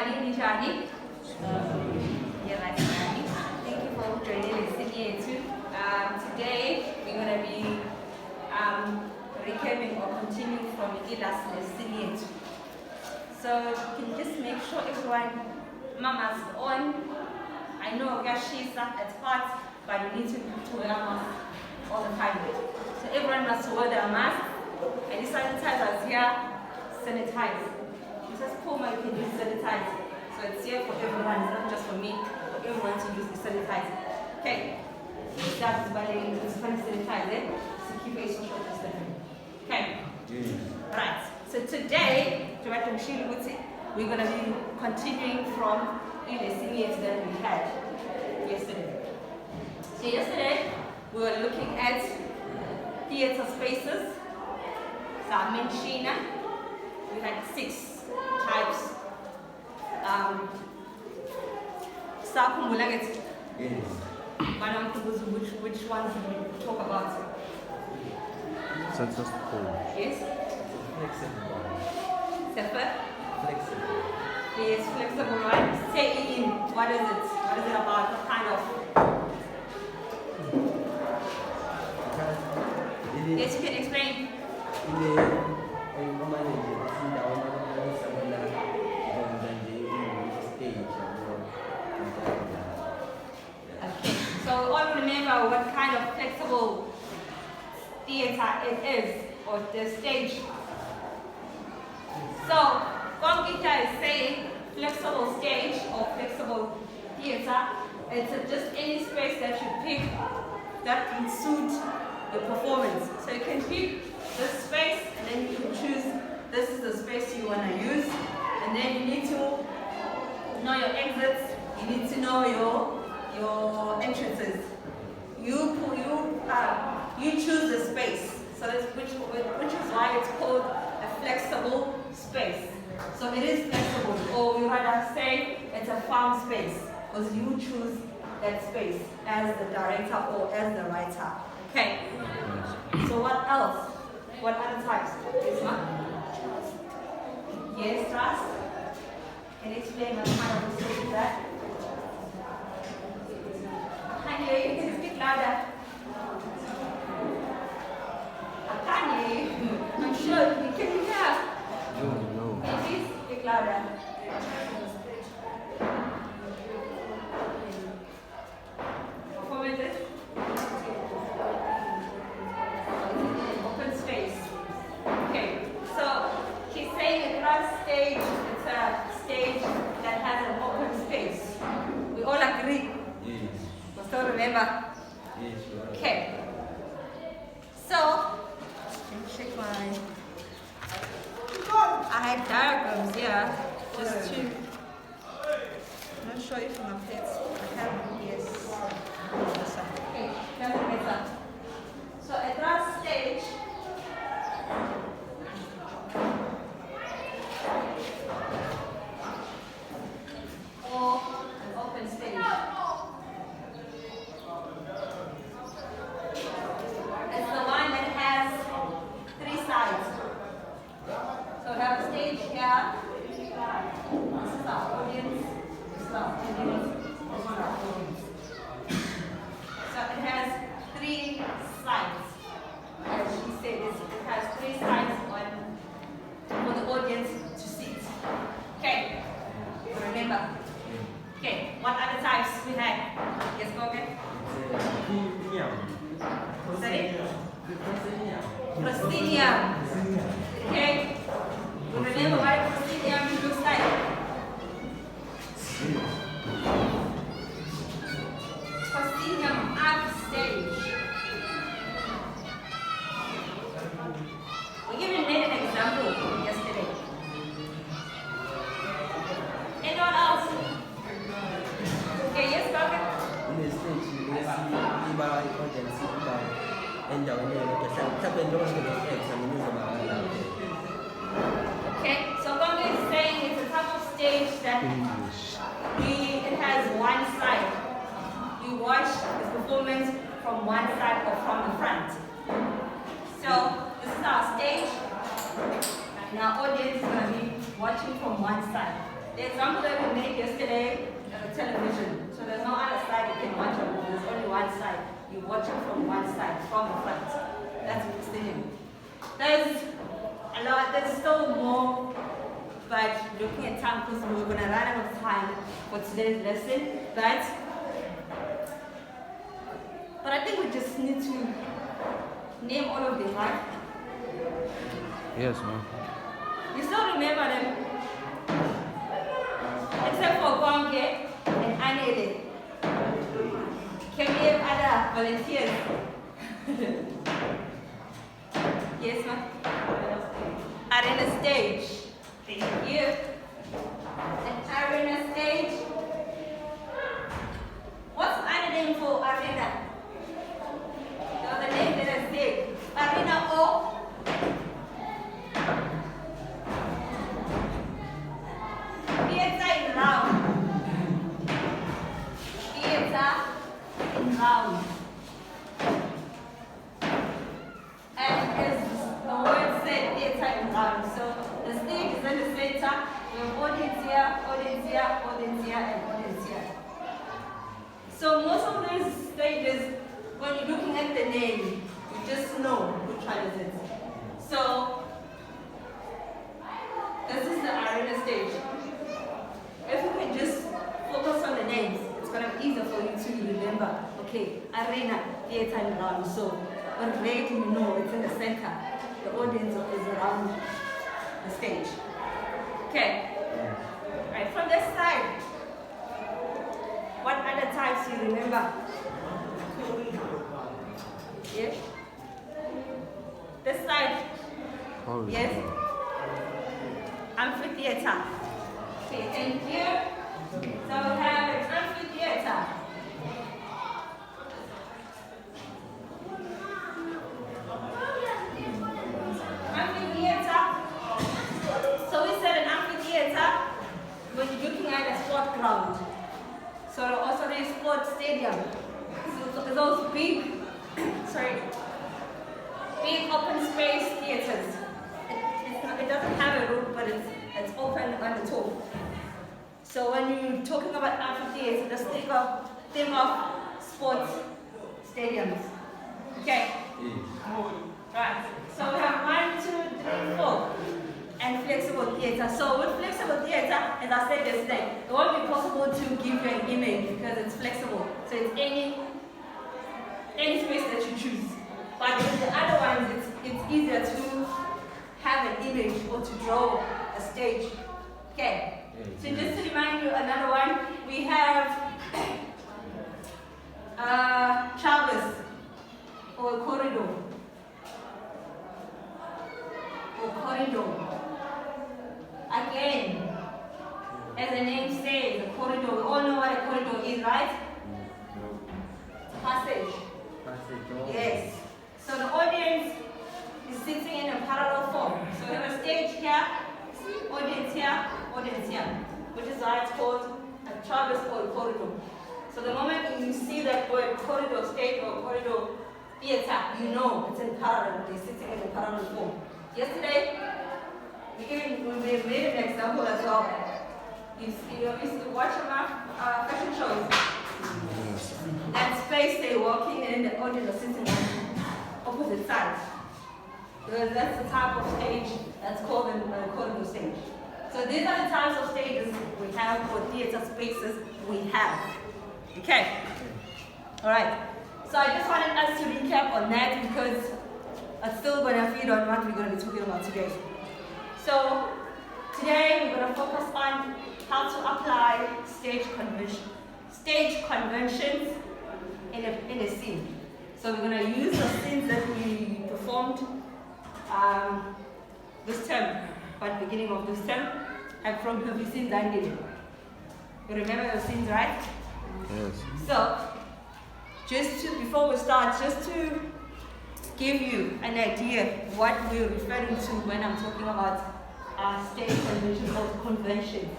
Nijani. Thank you for joining us here too. Today we're going to be recapping or continuing from Ilas Lesiliet. So can you just make sure everyone, Mama's on. I know Gashisa at heart, but we need to wear a mask all the time. So everyone must wear their mask. And the sanitizers here, sanitize. You just pull my, you can use sanitize. So it's here for everyone, it's not just for me, for everyone to use the sanitizer. Okay. That is by the sanitizer to keep a social distancing. Okay. Right. So today, we're going to be continuing from the series that we had yesterday. So yesterday, we were looking at theater spaces. So I mentioned we had 6 types. Which ones did we talk about? Census code. Yes? Flexible. Sefer? Flexible. Yes, flexible, right? Say in. What is it? What is it about? What kind of? Yes, you can explain. Okay, so all remember what kind of flexible theater it is, or the stage. So, Gongita is saying flexible stage or flexible theater. It's just any space that you pick that can suit your performance. So you can pick this space and then you can choose this is the space you want to use. And then you need to know your exits, you need to know your entrances. You choose the space. So that's which is why it's called a flexible space. So it is flexible, or we rather say it's a farm space, because you choose that space as the director or as the writer. Okay. So what else? What other types? This one? Yes, trust. Can you explain what kind of space is that? I can't hear you. Can you speak louder? I can't hear you. I'm sure. Can you hear? No. Can you please speak louder? Performances? Open space. Okay. So she's saying a grass stage, it's a stage that has an open space. We all agree. Yes. We still remember. Yes, you are. Okay. So let me check my. I had diagrams here just to. I'm not sure if my plates. I have yes. This one. Okay, that's better. So at that stage. Or an open stage. It's the one that has 3 sides. So we have a stage here. This is our audience. This is our audience. This is our audience. So it has 3 sides. As she said, it has 3 sides for the audience to sit. Okay. So remember. Okay. What other types we had? Yes, go ahead. Sorry? Proscenium. Okay. You remember what a proscenium looks like? Proscenium art stage. We even made an example yesterday. Anyone else? Okay, yes, go ahead. In the stage, you will see Iba audience, Iba, and down there, like a seven doors to the X and use Okay, so Gonga is saying it's a type of stage that it has one side. We watch the performance from one side or from the front. So this is our stage, and our audience is going to be watching from one side. The example that we made yesterday, television. So there's no other side you can watch it. There's only one side. You watch it from one side, from the front. That's stadium. There's a lot. There's still more. But looking at time, because we're going to run out of time for today's lesson. But I think we just need to name all of them, right? Yes, ma'am. You still remember them? Except for Bonge and Anele. Can we have other volunteers? Yes, ma'am? Arena stage. Thank you. And arena stage. What's other name for arena? The name that I said. Arena O. Theater in round. Theater in round. And as the word said, theater in round. So the stage is in the center. We have audience here, audience here, audience here, and audience here. So most of these stages, when you're looking at the name, you just know which one is it. So this is the arena stage. If you can just focus on the names, it's going to be easier for you to remember. Okay, arena, theater and round. So already you know it's in the center. The audience is around the stage. Okay. Right, from this side, what other types do you remember? Yes? This side? Yes? Amphitheater. Okay, thank you. So we have an amphitheater. Amphitheater. So we said an amphitheater when you're looking at a sport ground. So also there's sport stadium. So those big, big open space theaters. It doesn't have a roof, but it's open on the top. So when you're talking about amphitheater, just think of sports stadiums. Okay. Right. So we have 1, 2, 3, 4. And flexible theater. So with flexible theater, as I said yesterday, it won't be possible to give you an image because it's flexible. So it's any space that you choose. But with the other ones, it's easier to have an image or to draw a stage. Okay. So just to remind you, another one, we have traverse or corridor. Again, as the name says, a corridor. We all know what a corridor is, right? Passage. Yes. So the audience is sitting in a parallel form. So we have a stage here, audience here, which is why it's called a traverse or a corridor. So the moment you see that word corridor stage or corridor theater, you know it's in parallel. They're sitting in a parallel form. Yesterday, we made an example as well. You used to watch fashion shows. That space they're walking and the audience are sitting on opposite sides. Because that's the type of stage that's called a corridor stage. So these are the types of stages we have for theater spaces we have. Okay. Alright. So I just wanted us to recap on that because I'm still going to feed on what we're going to be talking about today. So today we're going to focus on how to apply stage conventions in a scene. So we're going to use the scenes that we performed this term, but beginning of this term. Have you seen Dundee? You remember the scenes, right? Yes. So before we start, just to give you an idea of what we're referring to when I'm talking about stage conventions or conventions.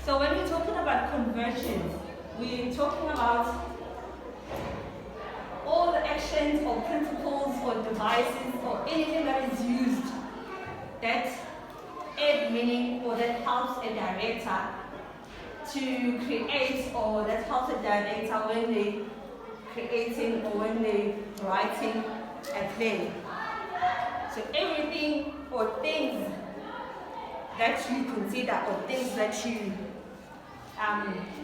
So when we're talking about conventions, we're talking about all the actions or principles or devices or anything that is used that aid meaning, or that helps a director to create, or that helps a director when they creating or when they writing a play. So everything or things that you consider or things that you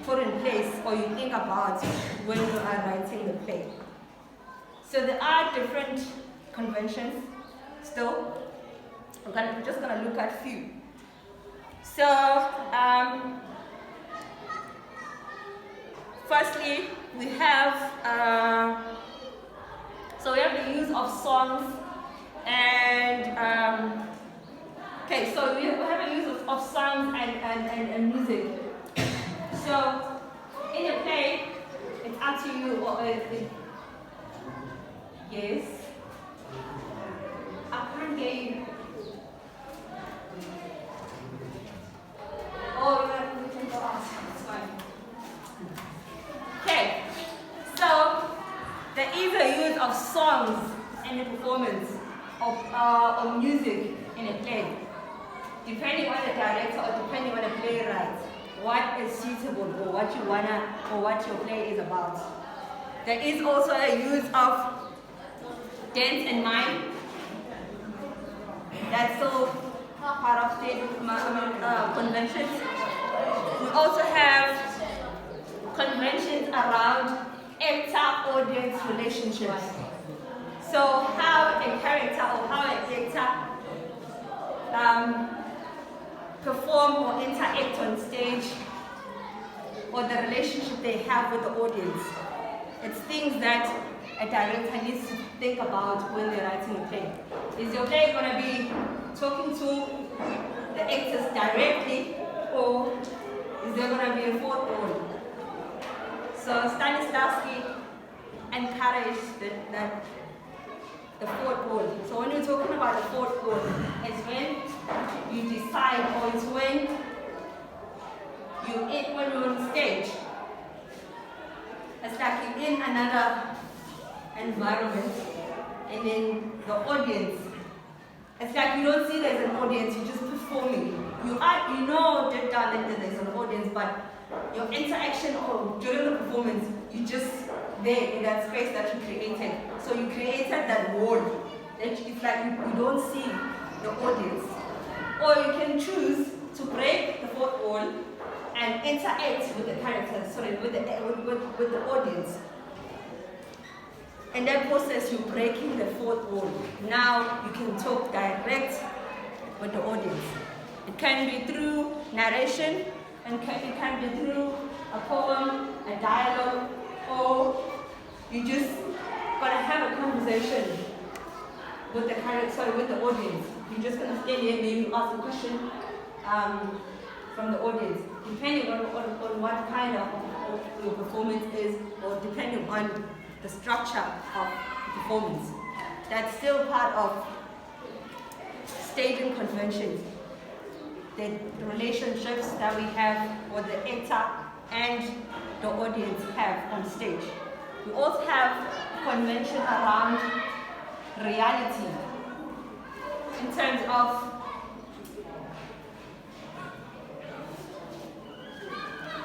put in place or you think about when you are writing the play. So there are different conventions still. We're just going to look at a few. So, firstly, we have the use of songs and okay, so we have a use of songs and music. So in a play, it's up to you. Yes. I can't hear you. Oh, we can go out. It's fine. Okay. So there is a use of songs in the performance of music in a play, depending on the director or depending on the playwright, what is suitable or what you wanna or what your play is about. There is also a use of dance and mime. That's still part of state conventions. We also have conventions around actor-audience relationships. So how a character or how an actor perform or interact on stage, or the relationship they have with the audience. It's things that a director needs to think about when they're writing a play. Is your play going to be talking to the actors directly, or is there going to be a fourth wall? So Stanislavski encouraged that the fourth wall. So when you're talking about the fourth wall, it's when you decide, or it's when you're on stage. It's like you're in another environment, and then the audience. It's like you don't see there's an audience, you're just performing. You know deep down that there's an audience, but your interaction or during the performance, you just there in that space that you created. So you created that wall. It's like you don't see the audience. Or you can choose to break the fourth wall and interact with the characters, with the audience. In that process, you're breaking the fourth wall. Now you can talk direct with the audience. It can be through narration, and it can be through a poem, a dialogue, or you just gonna have a conversation with the character, with the audience. You're just gonna stand here and maybe ask a question from the audience, depending on what kind of your performance is, or depending on the structure of the performance. That's still part of staging conventions. The relationships that we have, or the actor and the audience have on stage. We also have convention around reality in terms of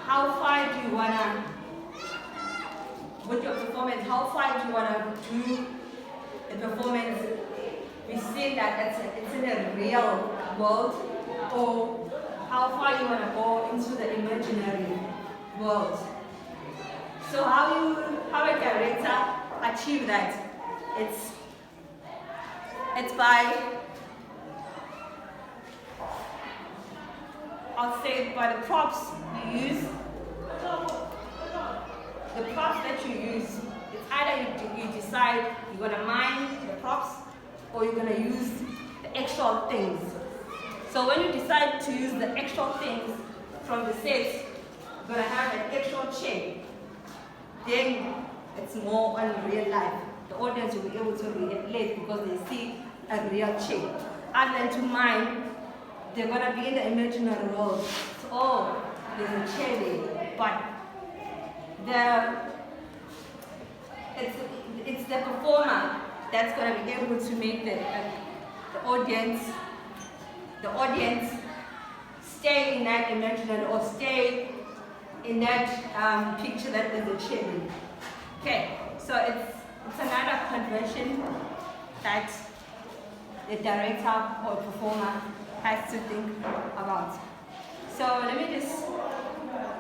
how far do you wanna, with your performance, how far do you wanna do the performance? We see that it's in a real world, or how far you wanna go into the imaginary world. So how a director achieve that? It's by, I'll say, by the props you use. The props that you use, it's either you decide you're gonna mine the props, or you're gonna use the actual things. So when you decide to use the actual things from the set, you're gonna have an actual chair. Then it's more on real life. The audience will be able to relate because they see a real chair. Other than to mine, they're gonna be in the imaginary world. So, oh, there's a chair there, but it's the performer that's gonna be able to make the audience stay in that imaginary or stay in that picture that there's a children. Okay, so it's another conversion that the director or performer has to think about. So let me just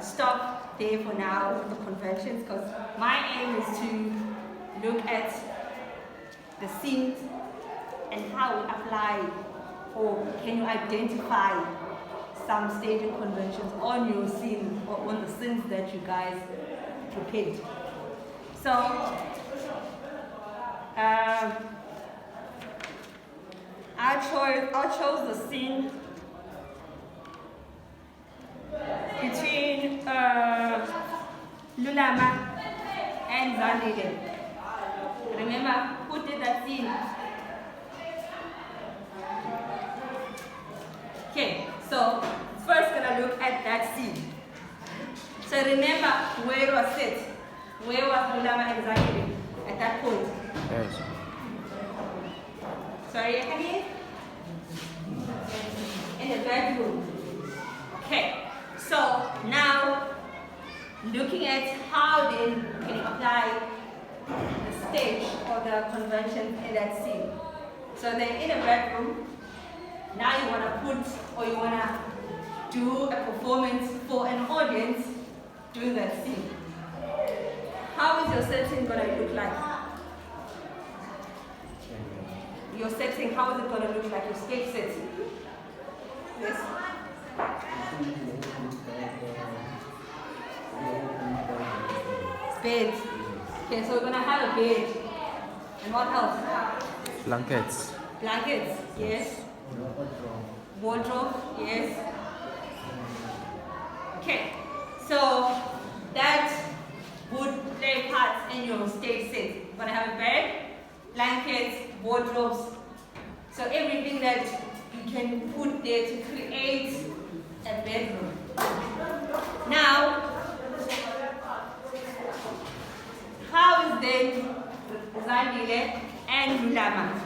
stop there for now with the conversions, because my aim is to look at the scenes and how we apply, or can you identify some staging conventions on your scene or on the scenes that you guys prepared. So I chose the scene between Lulama and Zandile. Remember who did that scene? Okay, so first gonna look at that scene. So remember where it was set. Where was Lulama and Zandile at that point? Yes. Sorry, again? In the bedroom. Okay, so now looking at how then can you apply the stage or the convention in that scene. So they're in a bedroom. Now you want to put, or you want to do a performance for an audience doing that scene. How is your setting going to look like? Your setting, how is it going to look like? Your stage setting? Yes? Bed. Okay, so we're going to have a bed. And what else? Blankets. Blankets, yes. Wardrobe, yes. Okay, so that would play parts in your stage set. You're going to have a bed, blankets, wardrobes. So everything that you can put there to create a bedroom. Now, how is then Zandile and Lulama?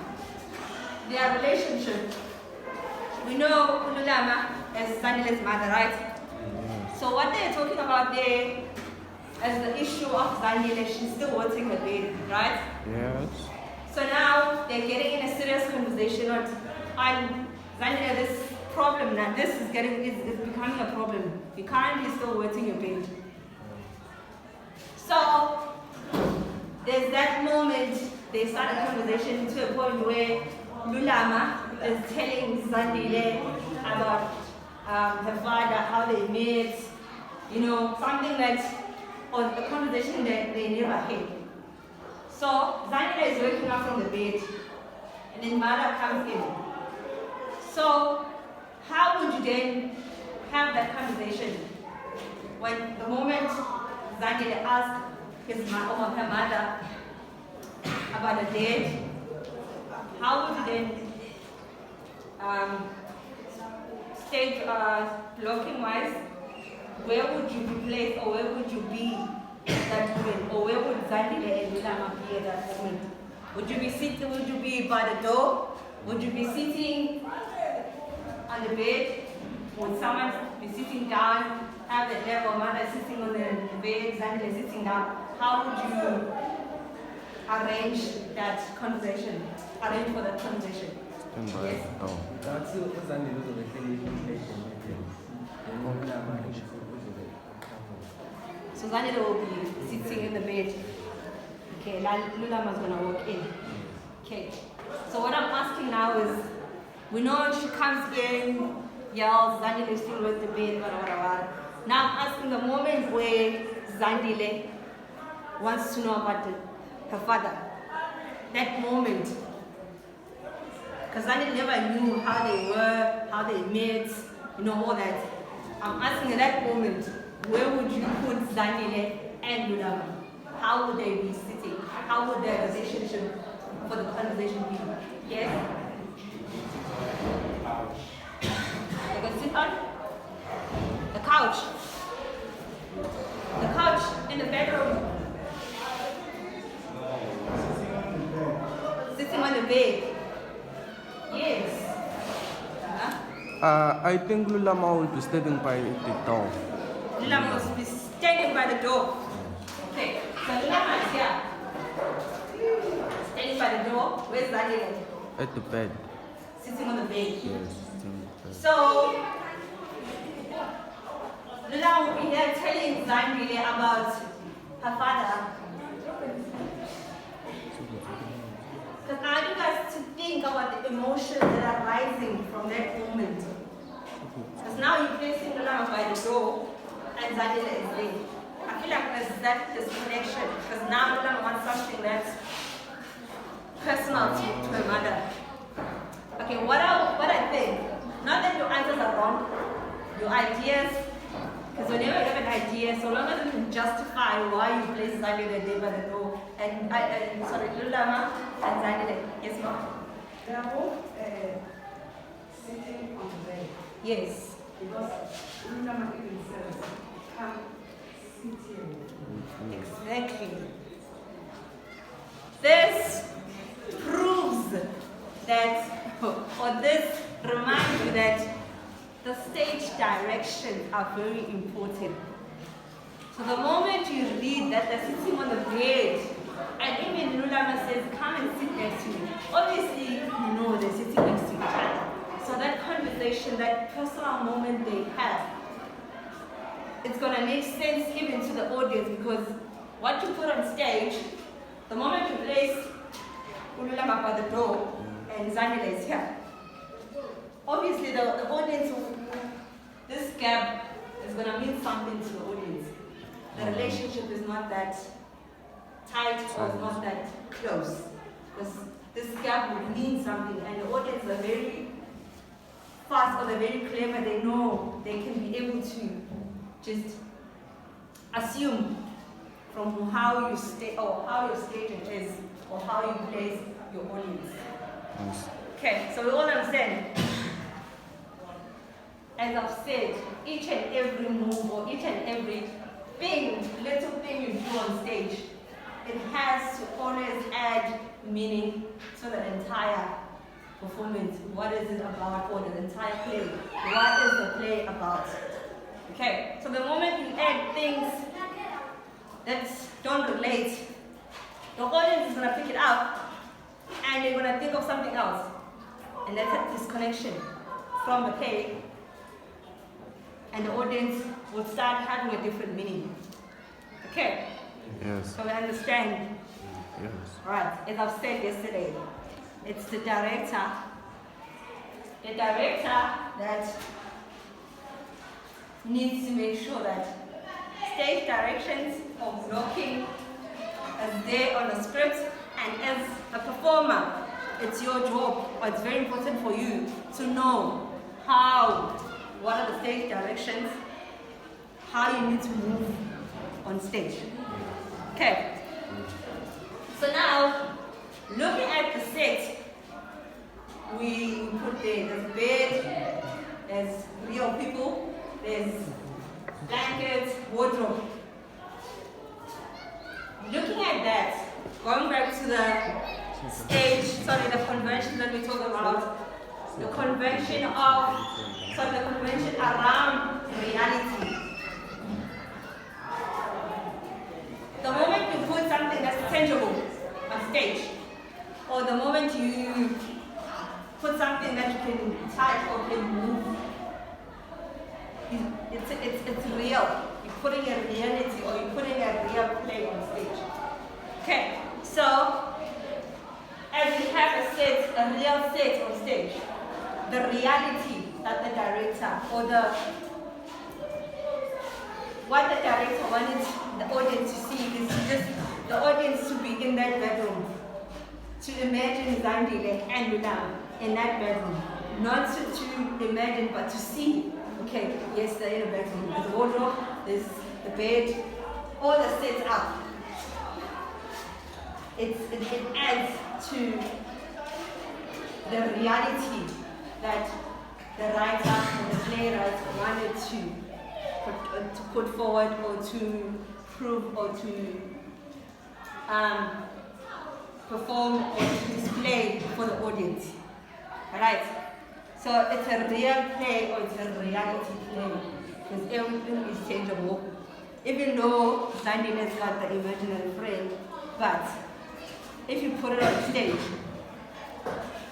Their relationship. We know Lulama as Zandile's mother, right? So what they're talking about there as the issue of Zandile, she's still wanting the baby, right? Yes. So now they're getting in a serious conversation on Zandile, this problem now, this is becoming a problem. You're currently still waiting your baby. So there's that moment, they start a conversation to a point where Lulama is telling Zandile about her father, how they met, you know, something that, or a conversation that they never had. So Zandile is waking up from the bed, and then mother comes in. So how would you then have that conversation? When the moment Zandile asks her mother about the dad, how would you then stage blocking wise, where would you be placed, or where would you be at that moment, or where would Zandile and Lulama be at that moment? Would you be sitting? Would you be by the door? Would you be sitting on the bed? Would someone be sitting down? Have the level mother sitting on the bed, Zandile sitting down? How would you arrange that conversation? Arrange for that conversation? Yes. Oh. So Zandile will be sitting in the bed. Okay, Lulama is gonna walk in. Okay. So what I'm asking now is, we know she comes in, yells, Zandile is still with the bed, whatever. Now I'm asking the moment where Zandile wants to know about her father. That moment. Because Zandile never knew how they were, how they met, you know, all that. I'm asking at that moment, where would you put Zandile and Lulama? How would they be sitting? How would their relationship for the conversation be? Yes? They can sit on the couch. The couch in the bedroom. Sitting on the bed. Yes. I think Lulama will be standing by the door. Lulama must be standing by the door. Okay, so Lulama is here. Standing by the door. Where's Zandile? At the bed. Sitting on the bed. Yes. sitting on the bed. So, Lulama will be here telling Zandile about her father. Because I want you guys to think about the emotions that are rising from that moment. Because now you're placing Lulama by the door and Zandile is there. I feel like there's that disconnection because now Lulama wants something that's personal to her mother. Okay, what I think, not that your answers are wrong, your ideas, because whenever you have an idea, so long as you can justify why you place Zandile there by the door, and Lulama and Zandile, yes ma'am? They are both sitting on the bed. Yes. Because Lulama even says, come sit here. Exactly. This proves that, or this reminds you that the stage directions are very important. So the moment you read that they're sitting on the bed, and even Lulama says, come and sit next to me, obviously you know they're sitting next to each other. So that conversation, that personal moment they have, it's going to make sense even to the audience because what you put on stage, the moment you place Lulama by the door and Zandile is here, obviously the audience, this gap is going to mean something to the audience. The relationship is not that tight or it's not that close. Because this gap would mean something and the audience are very fast or they're very clever. They know they can be able to just assume from how you stay or how your staging is or how you place your audience. Yes. Okay, so we all understand. As I've said, each and every move or each and every little thing you do on stage, it has to always add meaning to the entire performance. What is it about, or the entire play? What is the play about? Okay, so the moment you add things that don't relate, the audience is going to pick it up and they're going to think of something else. And that's a disconnection from the play. And the audience will start having a different meaning. Okay? Yes. So we understand. Yes. Alright, as I've said yesterday, it's the director that needs to make sure that stage directions or blocking is there on the script, and as a performer, it's your job, or it's very important for you to know what are the stage directions, how you need to move on stage. Okay. So now, looking at the set, we put there's a bed, there's real people, there's blankets, wardrobe. Looking at that, going back to the stage, the convention that we talked about, the convention around reality. The moment you put something that's tangible on stage, or the moment you put something that you can touch or can move, it's real. You're putting a reality or you're putting a real play on stage. Okay, so as we have a real set on stage, the reality that the director or what the director wanted the audience to see is just the audience to be in that bedroom, to imagine Zandile and Lulama in that bedroom, not to imagine but to see. Okay, yes, they're in a bedroom. There's a wardrobe, there's the bed, all the sets up. It adds to the reality that the writer and the playwright wanted to put forward or to prove or to perform or to display for the audience. Alright, So it's a real play or it's a reality play. Because everything is changeable. Even though Zandile's got the imaginary frame, but if you put it on stage,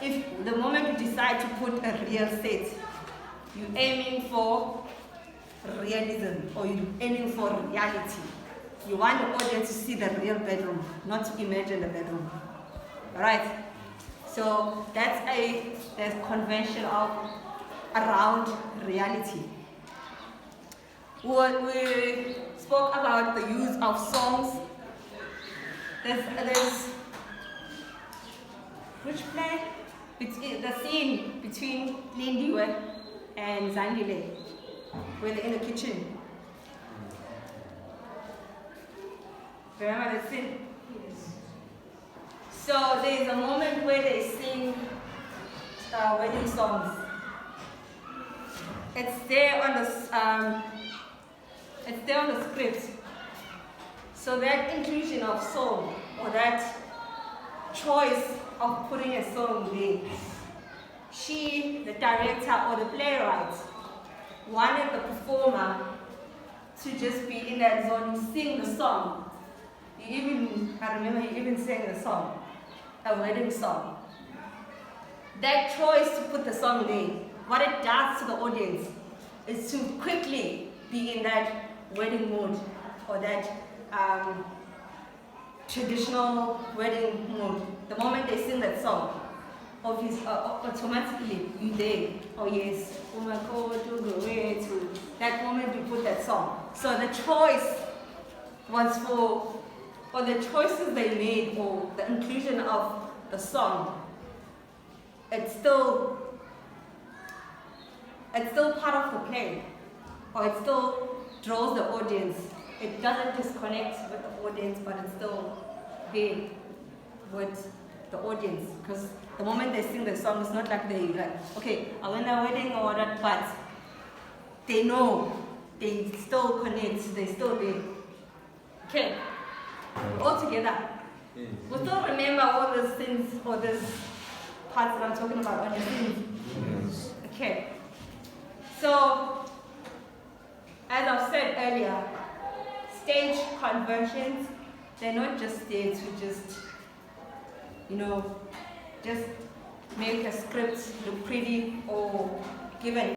if the moment you decide to put a real set, you're aiming for realism or you're aiming for reality. You want the audience to see the real bedroom, not to imagine the bedroom. Alright? So that's the convention of around reality. We spoke about the use of songs. There's which play? The scene between Lindiwe and Zandile, where they're in the kitchen. Remember the scene? Yes. So there's a moment where they sing wedding songs. It's there on the script. So that inclusion of song, or that choice of putting a song there, she, the director or the playwright, wanted the performer to just be in that zone, sing the song. I remember he even sang the song, a wedding song. That choice to put the song there, what it does to the audience is to quickly be in that wedding mood or that traditional wedding mood. The moment they sing that song, automatically you there. Oh yes, oh my God, to go way to that moment you put that song. So the choice was or the choices they made, or the inclusion of the song, it's still part of the play, or it still draws the audience. It doesn't disconnect with the audience, but it's still there with the audience. Because the moment they sing the song, it's not like they okay, I went a wedding or that, but they know, they still connect, they still there. Okay, all together. We still remember all those things, or those parts that I'm talking about on the scene. Yes. Okay. So, as I've said earlier, stage conversions, they're not just there to just make a script look pretty or give an